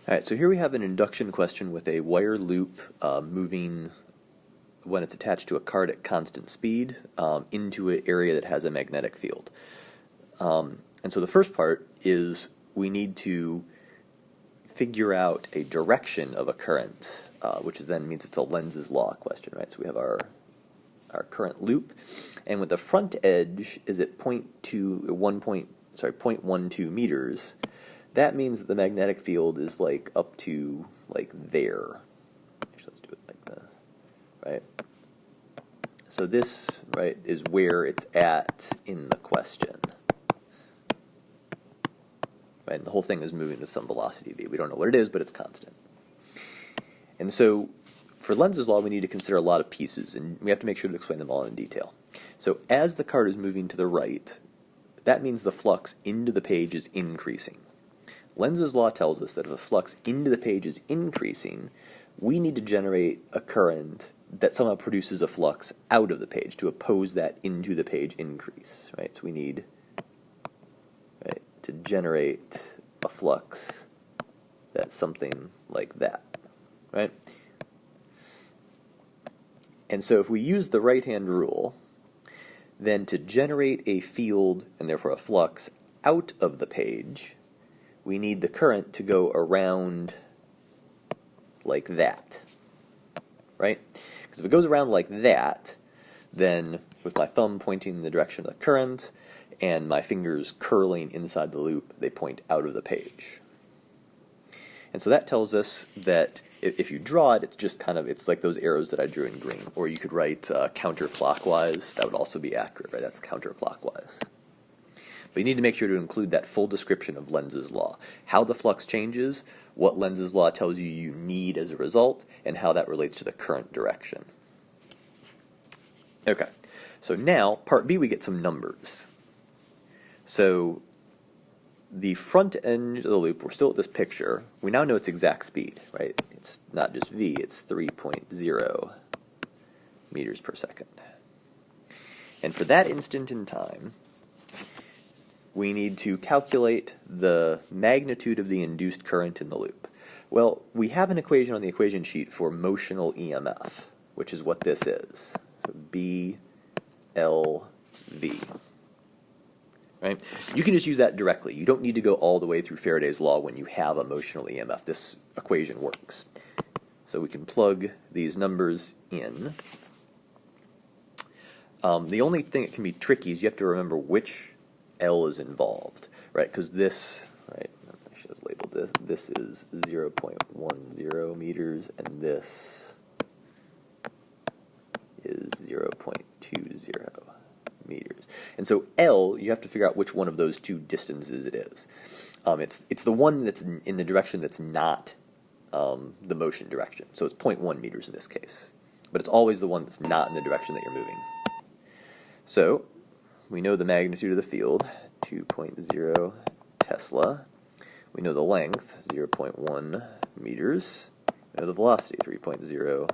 All right, so here we have an induction question with a wire loop moving when it's attached to a cart at constant speed into an area that has a magnetic field. And so the first part is we need to figure out a direction of a current, which then means it's a Lenz's law question, right? So we have our current loop, and with the front edge is at 0.12 meters. That means that the magnetic field is like up to like there. Actually, let's do it like this, right? So this, right, is where it's at in the question. Right, and the whole thing is moving with some velocity v. We don't know what it is, but it's constant. And so for Lenz's law, we need to consider a lot of pieces, and we have to make sure to explain them all in detail. So as the cart is moving to the right, that means the flux into the page is increasing. Lenz's law tells us that if the flux into the page is increasing, we need to generate a current that somehow produces a flux out of the page to oppose that into the page increase, right? So we need, right, to generate a flux that's something like that, right? And so if we use the right-hand rule, then to generate a field and therefore a flux out of the page, we need the current to go around like that, right? Because if it goes around like that, then with my thumb pointing in the direction of the current and my fingers curling inside the loop, they point out of the page. And so that tells us that if you draw it, it's just kind of, it's like those arrows that I drew in green. Or you could write counterclockwise. That would also be accurate, right? That's counterclockwise. But you need to make sure to include that full description of Lenz's law. How the flux changes, what Lenz's law tells you you need as a result, and how that relates to the current direction. Okay, so now, part B, we get some numbers. So the front end of the loop, we're still at this picture. We now know its exact speed, right? It's not just v, it's 3.0 meters per second. And for that instant in time, we need to calculate the magnitude of the induced current in the loop. Well, we have an equation on the equation sheet for motional EMF, which is what this is. So BLV. Right? You can just use that directly. You don't need to go all the way through Faraday's law when you have a motional EMF. This equation works. So we can plug these numbers in. The only thing that can be tricky is you have to remember which L is involved, right? Because this, right, I should have labeled this. This is 0.10 meters, and this is 0.20 meters. And so L, you have to figure out which one of those two distances it is. It's the one that's in the direction that's not the motion direction. So it's 0.1 meters in this case. But it's always the one that's not in the direction that you're moving. So we know the magnitude of the field, 2.0 Tesla. We know the length, 0.1 meters. We know the velocity, 3.0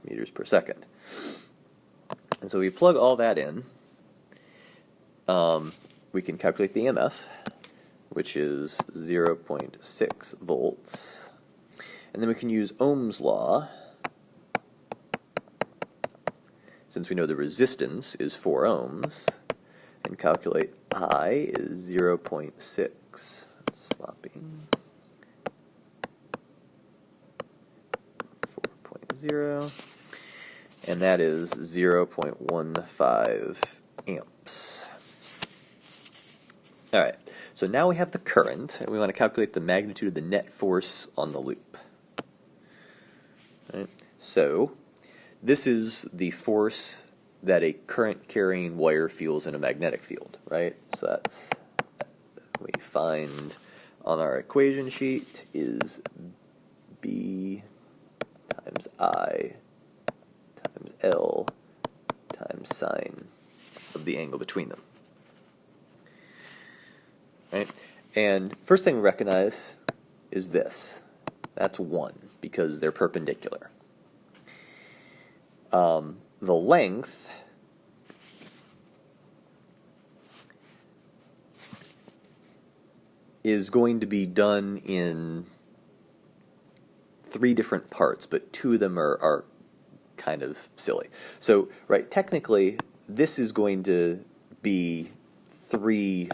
meters per second. And so we plug all that in. We can calculate the EMF, which is 0.6 volts. And then we can use Ohm's law. Since we know the resistance is 4 ohms, and calculate I is 0.6. That's sloppy. 4.0. And that is 0.15 amps. All right, so now we have the current, and we want to calculate the magnitude of the net force on the loop. All right, so this is the force that a current-carrying wire feels in a magnetic field, right? So that's, we find on our equation sheet is B times I times L times sine of the angle between them. Right? And first thing we recognize is this. That's 1, because they're perpendicular. The length is going to be done in three different parts, but two of them are kind of silly. So, right, technically, this is going to be three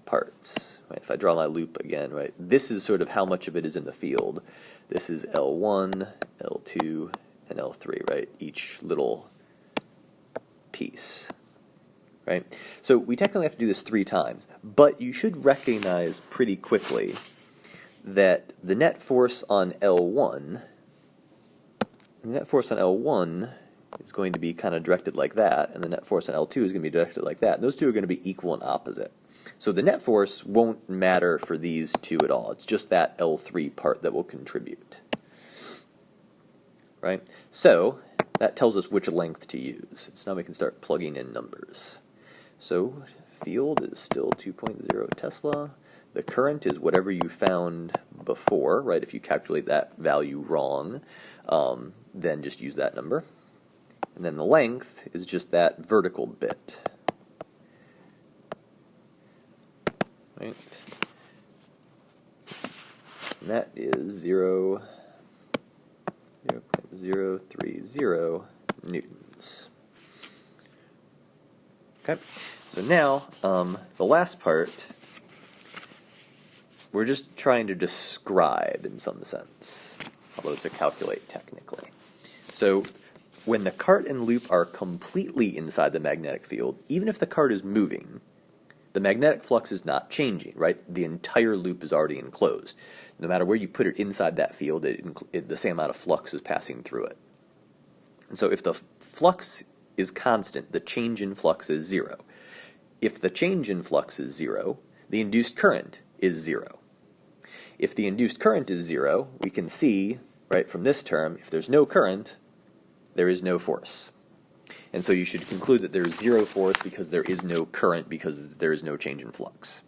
parts. Right? If I draw my loop again, right, this is sort of how much of it is in the field. This is L1, L2, and L3, right? Each little piece, right? So we technically have to do this 3 times, but you should recognize pretty quickly that the net force on L1, is going to be kind of directed like that, and the net force on L2 is going to be directed like that. And those two are going to be equal and opposite. So the net force won't matter for these two at all. It's just that L3 part that will contribute. Right? So that tells us which length to use. So now we can start plugging in numbers. So field is still 2.0 Tesla. The current is whatever you found before, right? If you calculate that value wrong, then just use that number. And then the length is just that vertical bit. Right? And that is 0.030 newtons. Okay, so now the last part, we're just trying to describe in some sense, although it's a calculate technically. So when the cart and loop are completely inside the magnetic field, even if the cart is moving, the magnetic flux is not changing, right? The entire loop is already enclosed. No matter where you put it inside that field, the same amount of flux is passing through it. And so if the flux is constant, the change in flux is 0. If the change in flux is 0, the induced current is 0. If the induced current is 0, we can see, right, from this term, if there's no current, there is no force. And so you should conclude that there is 0 force because there is no current because there is no change in flux.